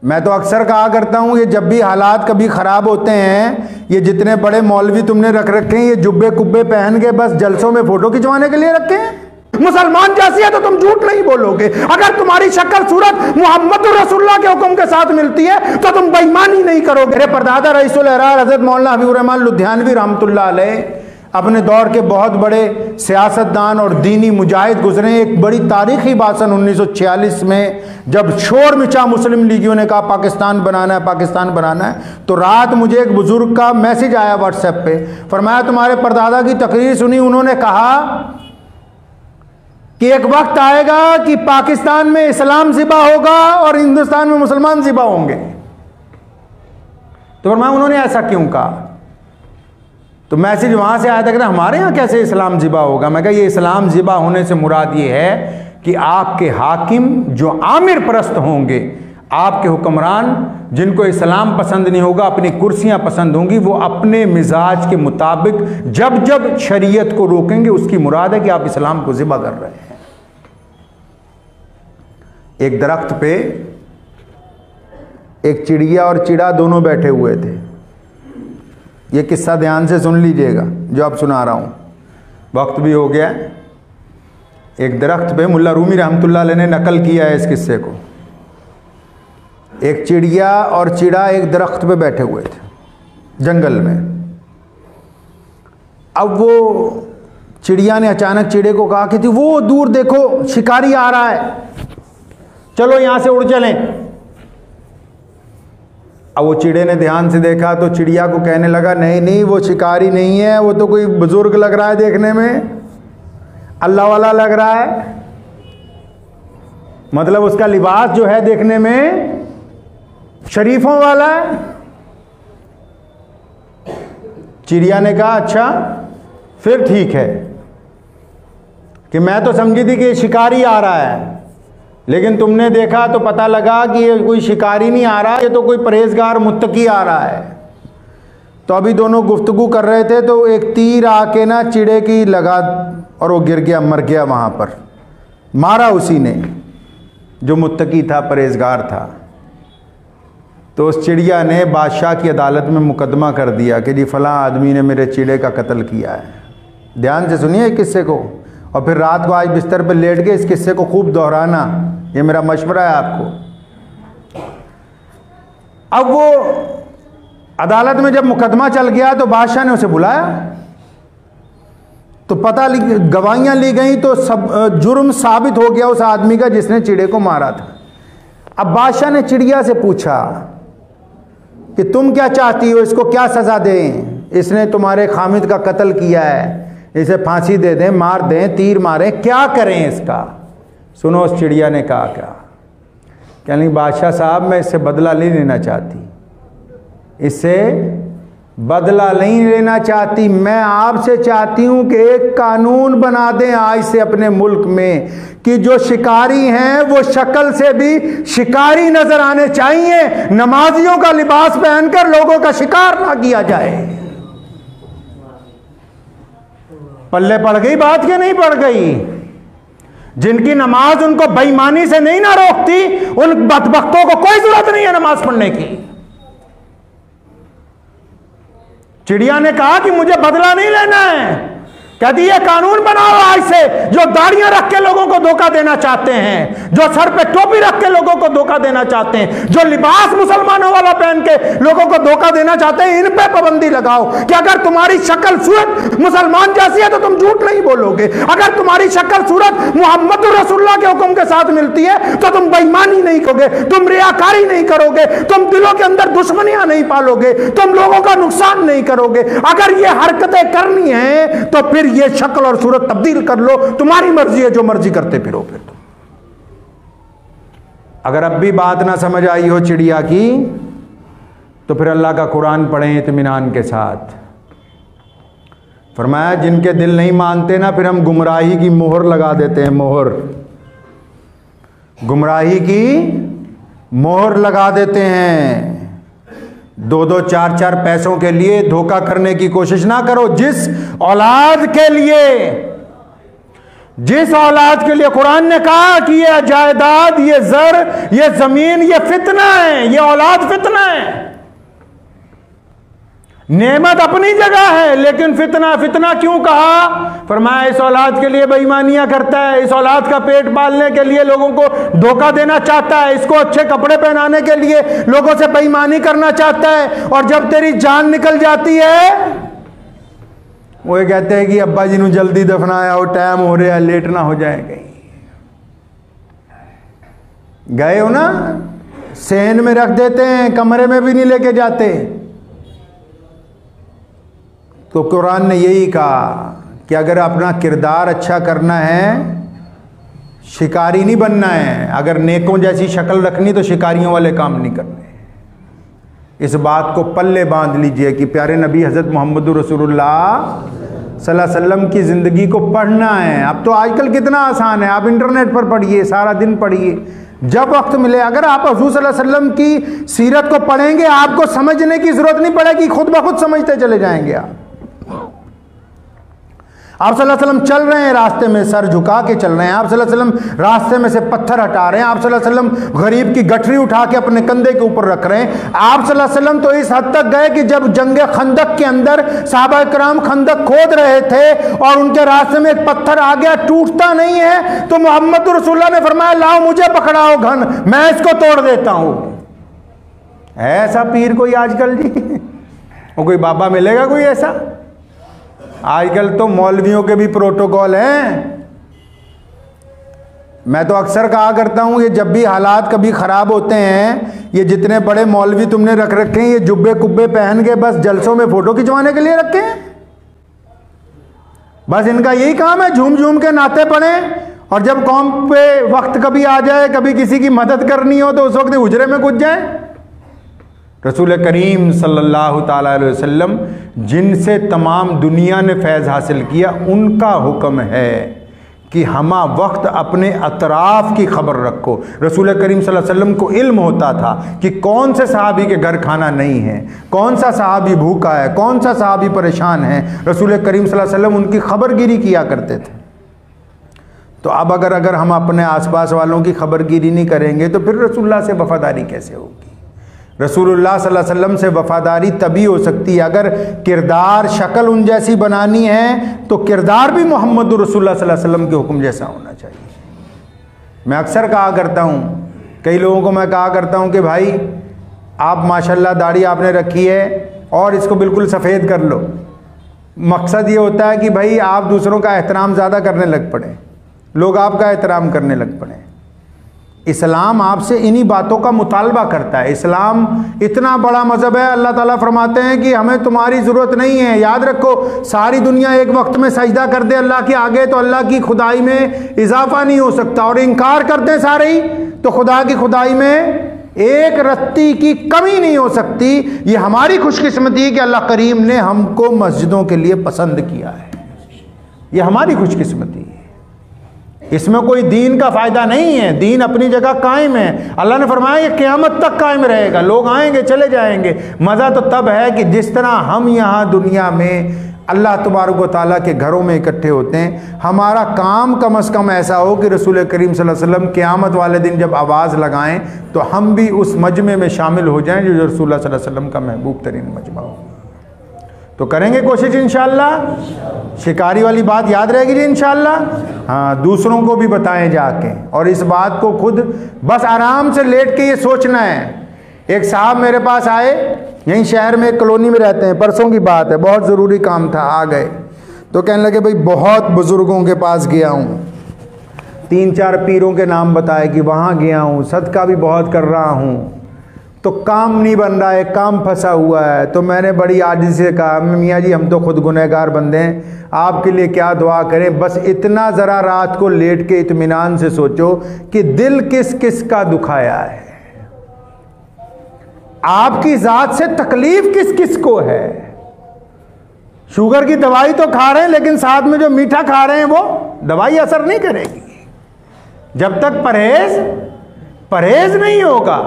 मैं तो अक्सर कहा करता हूँ, ये जब भी हालात कभी ख़राब होते हैं, ये जितने बड़े मौलवी तुमने रख रखे हैं, ये जुब्बे कुब्बे पहन के बस जलसों में फ़ोटो खिंचवाने के लिए रखे हैं। मुसलमान जैसी है तो तुम झूठ नहीं बोलोगे। अगर तुम्हारी शक्ल सूरत मोहम्मद रसूलुल्लाह के हुक्म के साथ मिलती है तो तुम बेईमानी नहीं करोगे। मेरे परदादा रईसुल अहरार हज़रत मौलाना हबीबुर रहमान लुधियानवी रहमतुल्लाह अलैह अपने दौर के बहुत बड़े सियासतदान और दीनी मुजाहिद गुजरे। एक बड़ी तारीखी बात सन 1946 में जब शोर मचा मुस्लिम लीगियों ने कहा पाकिस्तान बनाना है, पाकिस्तान बनाना है, तो रात मुझे एक बुजुर्ग का मैसेज आया व्हाट्सएप पे। फरमाया तुम्हारे परदादा की तकरीर सुनी, उन्होंने कहा कि एक वक्त आएगा कि पाकिस्तान में इस्लाम ज़िबा होगा और हिंदुस्तान में मुसलमान ज़िबा होंगे। तो फरमाया उन्होंने ऐसा क्यों कहा? तो मैसेज वहां से आया था कि हमारे यहाँ कैसे इस्लाम ज़िबा होगा। मैं कहा ये इस्लाम ज़िबा होने से मुराद ये है कि आपके हाकिम जो आमिर परस्त होंगे, आपके हुक्मरान जिनको इस्लाम पसंद नहीं होगा, अपनी कुर्सियां पसंद होंगी, वो अपने मिजाज के मुताबिक जब जब शरीयत को रोकेंगे, उसकी मुराद है कि आप इस्लाम को ज़िबा कर रहे हैं। एक दरख्त पे एक चिड़िया और चिड़ा दोनों बैठे हुए थे। ये किस्सा ध्यान से सुन लीजिएगा जो अब सुना रहा हूँ, वक्त भी हो गया। एक दरख्त पे मुल्ला रूमी रहमतुल्लाह अलैह ने नकल किया है इस किस्से को। एक चिड़िया और चिड़ा एक दरख्त पे बैठे हुए थे जंगल में। अब वो चिड़िया ने अचानक चिड़े को कहा कि वो दूर देखो शिकारी आ रहा है, चलो यहां से उड़ चलें। अब वो चिड़े ने ध्यान से देखा तो चिड़िया को कहने लगा नहीं नहीं वो शिकारी नहीं है, वो तो कोई बुजुर्ग लग रहा है, देखने में अल्लाह वाला लग रहा है। मतलब उसका लिबास जो है देखने में शरीफों वाला है। चिड़िया ने कहा अच्छा फिर ठीक है, कि मैं तो समझी थी कि ये शिकारी आ रहा है, लेकिन तुमने देखा तो पता लगा कि ये कोई शिकारी नहीं आ रहा, ये तो कोई परहेजगार मुत्तकी आ रहा है। तो अभी दोनों गुफ्तगू कर रहे थे तो एक तीर आके ना चिड़े की लगा और वो गिर गया, मर गया वहाँ पर। मारा उसी ने जो मुत्तकी था, परहेजगार था। तो उस चिड़िया ने बादशाह की अदालत में मुकदमा कर दिया कि जी फलां आदमी ने मेरे चिड़े का कत्ल किया है। ध्यान से सुनिए किस्से को, और फिर रात को आज बिस्तर पर लेट के इस किस्से को खूब दोहराना, ये मेरा मशवरा है आपको। अब वो अदालत में जब मुकदमा चल गया तो बादशाह ने उसे बुलाया, तो गवाहियां ली गई, तो सब जुर्म साबित हो गया उस आदमी का जिसने चिड़े को मारा था। अब बादशाह ने चिड़िया से पूछा कि तुम क्या चाहती हो, इसको क्या सजा दें, इसने तुम्हारे खामिद का कत्ल किया है, इसे फांसी दे दें, मार दें, तीर मारें, क्या करें इसका? सुनो उस चिड़िया ने कहा क्या, कहने बादशाह साहब मैं इससे बदला नहीं लेना चाहती, इससे बदला नहीं लेना चाहती, मैं आपसे चाहती हूं कि एक कानून बना दें आज से अपने मुल्क में कि जो शिकारी हैं वो शक्ल से भी शिकारी नजर आने चाहिए, नमाजियों का लिबास पहनकर लोगों का शिकार ना किया जाए। पल्ले पड़ गई बात के नहीं पड़ गई? जिनकी नमाज उनको बेईमानी से नहीं ना रोकती, उन बदबख्तों को कोई जरूरत नहीं है नमाज पढ़ने की। चिड़िया ने कहा कि मुझे बदला नहीं लेना है, कहती ये कानून बनाओ आज से, जो दाढ़ियां रख के लोगों को धोखा देना चाहते हैं, जो सर पे टोपी रख के लोगों को धोखा देना चाहते हैं, जो लिबास मुसलमानों वाला पहन के लोगों को धोखा देना चाहते हैं, इन पे पाबंदी लगाओ कि अगर तुम्हारी शक्ल सूरत मुसलमान जैसी है तो तुम झूठ नहीं बोलोगे। अगर तुम्हारी शक्ल सूरत मोहम्मद रसूलुल्लाह के हुक्म के साथ मिलती है तो तुम बेईमानी नहीं करोगे, तुम रियाकारी नहीं करोगे, तुम दिलों के अंदर दुश्मनियां नहीं पालोगे, तुम लोगों का नुकसान नहीं करोगे। अगर ये हरकतें करनी है तो फिर ये शक्ल और सूरत तब्दील कर लो, तुम्हारी मर्जी है, जो मर्जी करते फिरो। फिर तुम अगर अब भी बात ना समझ आई हो चिड़िया की, तो फिर अल्लाह का कुरान पढ़ें इत्मीनान के साथ। फरमाया जिनके दिल नहीं मानते ना, फिर हम गुमराही की मोहर लगा देते हैं, मोहर, गुमराही की मोहर लगा देते हैं। 2-2 4-4 पैसों के लिए धोखा करने की कोशिश ना करो। जिस औलाद के लिए जिस औलाद के लिए कुरान ने कहा कि ये जायदाद, ये जर, ये जमीन, ये फितना है, ये औलाद फितना है। नेमत अपनी जगह है, लेकिन फितना, फितना क्यों कहा? फरमाया इस औलाद के लिए बेईमानियां करता है, इस औलाद का पेट पालने के लिए लोगों को धोखा देना चाहता है, इसको अच्छे कपड़े पहनाने के लिए लोगों से बेईमानी करना चाहता है, और जब तेरी जान निकल जाती है वो ये कहते हैं कि अब्बा जी ने जल्दी दफनाया हो, टाइम हो रहा है, लेट ना हो जाए कहीं। गए हो ना, सेन में रख देते हैं, कमरे में भी नहीं लेके जाते। तो कुरान ने यही कहा कि अगर अपना किरदार अच्छा करना है, शिकारी नहीं बनना है, अगर नेकों जैसी शक्ल रखनी तो शिकारियों वाले काम नहीं करने। इस बात को पल्ले बांध लीजिए कि प्यारे नबी हज़रत मोहम्मद रसूलुल्लाह सल्लल्लाहु अलैहि वसल्लम की ज़िंदगी को पढ़ना है। अब तो आजकल कितना आसान है, आप इंटरनेट पर पढ़िए, सारा दिन पढ़िए, जब वक्त मिले। अगर आप हुज़ूर सल्लल्लाहु अलैहि वसल्लम की सीरत को पढ़ेंगे, आपको समझने की ज़रूरत नहीं पड़ेगी, खुद ब खुद समझते चले जाएंगे। आप सल्लल्लाहु अलैहि वसल्लम चल रहे हैं, रास्ते में सर झुका के चल रहे हैं। आप सल्लल्लाहु अलैहि वसल्लम रास्ते में से पत्थर हटा रहे हैं। आप सल्लल्लाहु अलैहि वसल्लम गरीब की गठरी उठा के अपने कंधे के ऊपर रख रहे हैं। आप सल्लल्लाहु अलैहि वसल्लम तो इस हद तक गए कि जब जंगे खंदक के अंदर सहाबा किराम खंदक खोद रहे थे और उनके रास्ते में एक पत्थर आ गया, टूटता नहीं है, तो मोहम्मद रसूलुल्लाह ने फरमाया लाओ मुझे पकड़ाओ घन, मैं इसको तोड़ देता हूं। ऐसा पीर कोई आजकल जी, वो कोई बाबा मिलेगा कोई ऐसा? आजकल तो मौलवियों के भी प्रोटोकॉल हैं। मैं तो अक्सर कहा करता हूं, ये जब भी हालात कभी ख़राब होते हैं, ये जितने बड़े मौलवी तुमने रख रखे हैं, ये जुब्बे कुब्बे पहन के बस जलसों में फ़ोटो खिंचवाने के लिए रखे हैं। बस इनका यही काम है, झूम झूम के नाते पड़े, और जब कौम पे वक्त कभी आ जाए, कभी किसी की मदद करनी हो, तो उस वक्त हुजरे में घुस जाए। रसूल करीम सल्लल्लाहु ताला अलैहि वसल्लम जिनसे तमाम दुनिया ने फैज़ हासिल किया, उनका हुक्म है कि हमा वक्त अपने अतराफ़ की खबर रखो। रसूल करीम सल्लल्लाहु अलैहि वसल्लम को इल्म होता था कि कौन से सहाबी के घर खाना नहीं है, कौन सा सहाबी भूखा है, कौन सा सहाबी परेशान है। रसूल करीम सल्लल्लाहु अलैहि वसल्लम उनकी खबरगिरी किया करते थे। तो अब अगर हम अपने आसपास वालों की खबरगिरी नहीं करेंगे तो फिर रसूलुल्लाह से वफ़ादारी कैसे होगी? रसूलुल्लाह सल्लल्लाहु अलैहि वसल्लम से वफ़ादारी तभी हो सकती है अगर किरदार, शक्ल उन जैसी बनानी है, तो किरदार भी मोहम्मद रसूलुल्लाह सल्लल्लाहु अलैहि वसल्लम के हुक्म जैसा होना चाहिए। मैं अक्सर कहा करता हूँ, कई लोगों को मैं कहा करता हूँ कि भाई आप माशाल्लाह दाढ़ी आपने रखी है और इसको बिल्कुल सफ़ेद कर लो। मकसद ये होता है कि भाई आप दूसरों का एहतराम ज़्यादा करने लग पड़े, लोग आपका एहतराम करने लग पड़े। इस्लाम आपसे इन्हीं बातों का मुतालबा करता है। इस्लाम इतना बड़ा मज़हब है, अल्लाह ताला फरमाते हैं कि हमें तुम्हारी ज़रूरत नहीं है। याद रखो, सारी दुनिया एक वक्त में सजदा कर दे अल्लाह के आगे तो अल्लाह की खुदाई में इजाफा नहीं हो सकता, और इनकार करते हैं सारे ही तो खुदा की खुदाई में एक रत्ती की कमी नहीं हो सकती। ये हमारी खुशकिस्मती कि अल्लाह करीम ने हमको मस्जिदों के लिए पसंद किया है, ये हमारी खुशकिस्मती है। इसमें कोई दीन का फ़ायदा नहीं है, दीन अपनी जगह कायम है। अल्लाह ने फरमाया ये क़यामत तक कायम रहेगा, लोग आएंगे चले जाएंगे। मज़ा तो तब है कि जिस तरह हम यहाँ दुनिया में अल्लाह तबारक व तआला के घरों में इकट्ठे होते हैं, हमारा काम कम से कम ऐसा हो कि रसूल करीम सल्लल्लाहु अलैहि वसल्लम क़यामत वाले दिन जब आवाज़ लगाएं तो हम भी उस मजमे में शामिल हो जाएं जो रसूलुल्लाह सल्लल्लाहु अलैहि वसल्लम का महबूब तरीन मजमा हो। तो करेंगे कोशिश इंशाअल्लाह। शिकारी वाली बात याद रहेगी जी इंशाअल्लाह। हाँ, दूसरों को भी बताएं जाके, और इस बात को खुद बस आराम से लेट के ये सोचना है। एक साहब मेरे पास आए, यहीं शहर में एक कॉलोनी में रहते हैं, परसों की बात है, बहुत ज़रूरी काम था, आ गए तो कहने लगे भाई बहुत बुज़ुर्गों के पास गया हूँ, 3-4 पीरों के नाम बताए कि वहाँ गया हूँ, सदका भी बहुत कर रहा हूँ, तो काम नहीं बन रहा है, काम फंसा हुआ है। तो मैंने बड़ी आजिज़ी से कहा मियाँ जी हम तो खुद गुनहगार बंदे हैं, आपके लिए क्या दुआ करें, बस इतना ज़रा रात को लेट के इत्मीनान से सोचो कि दिल किस किस का दुखाया है, आपकी ज़ात से तकलीफ़ किस किस को है। शुगर की दवाई तो खा रहे हैं लेकिन साथ में जो मीठा खा रहे हैं वो दवाई असर नहीं करेगी जब तक परहेज नहीं होगा।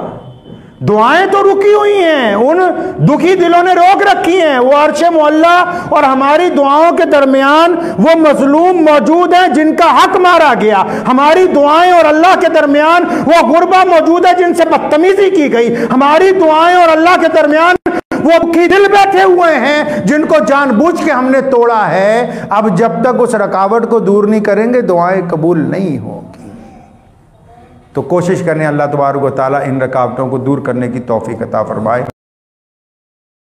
दुआएं तो रुकी हुई हैं, उन दुखी दिलों ने रोक रखी हैं। वो अर्श मोहल्ला और हमारी दुआओं के दरमियान वो मजलूम मौजूद हैं जिनका हक मारा गया। हमारी दुआएं और अल्लाह के दरमियान वो गुरबा मौजूद है जिनसे बदतमीजी की गई। हमारी दुआएं और अल्लाह के दरमियान वो दुखी दिल बैठे हुए हैं जिनको जानबूझ के हमने तोड़ा है। अब जब तक उस रुकावट को दूर नहीं करेंगे दुआएं कबूल नहीं होगी। तो कोशिश करें अल्लाह तबारक व तआला इन रुकावटों को दूर करने की तौफीक अता फरमाए।